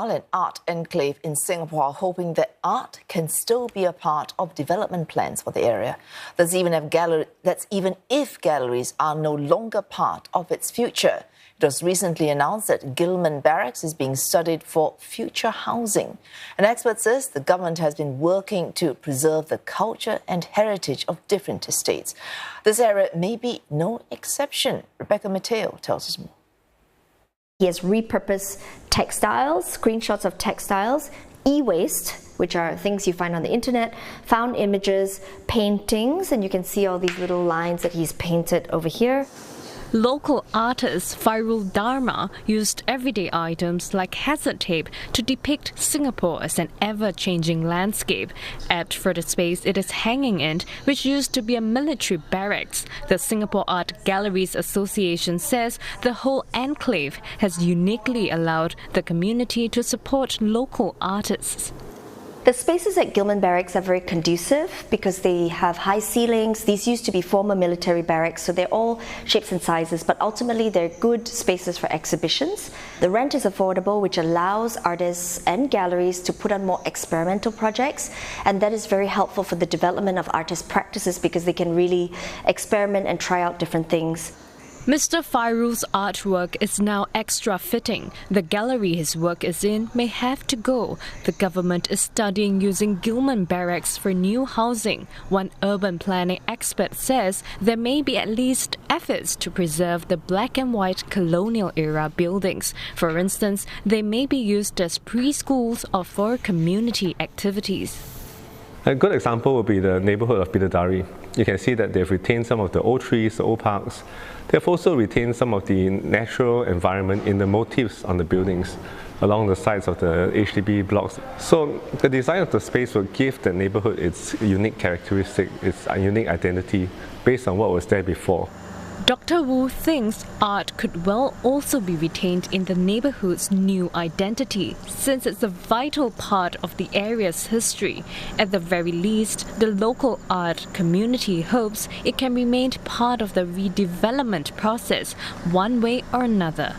An art enclave in Singapore, hoping that art can still be a part of development plans for the area. That's even if galleries are no longer part of its future. It was recently announced that Gillman Barracks is being studied for future housing. An expert says the government has been working to preserve the culture and heritage of different estates. This area may be no exception. Rebecca Metteo tells us more. He has repurposed textiles, screenshots of textiles, e-waste, which are things you find on the internet, found images, paintings, and you can see all these little lines that he's painted over here. Local artist Fairul Dharma used everyday items like hazard tape to depict Singapore as an ever-changing landscape. At further space it is hanging in, which used to be a military barracks. The Singapore Art Galleries Association says the whole enclave has uniquely allowed the community to support local artists. The spaces at Gillman Barracks are very conducive because they have high ceilings. These used to be former military barracks, so they're all shapes and sizes, but ultimately they're good spaces for exhibitions. The rent is affordable, which allows artists and galleries to put on more experimental projects, and that is very helpful for the development of artist practices because they can really experiment and try out different things. Mr. Fairul's artwork is now extra fitting. The gallery his work is in may have to go. The government is studying using Gillman Barracks for new housing. One urban planning expert says there may be at least efforts to preserve the black and white colonial era buildings. For instance, they may be used as preschools or for community activities. A good example would be the neighbourhood of Bidadari. You can see that they've retained some of the old trees, the old parks. They've also retained some of the natural environment in the motifs on the buildings along the sides of the HDB blocks. So the design of the space will give the neighbourhood its unique characteristic, its unique identity based on what was there before. Dr. Wu thinks art could well also be retained in the neighbourhood's new identity, since it's a vital part of the area's history. At the very least, the local art community hopes it can remain part of the redevelopment process, one way or another.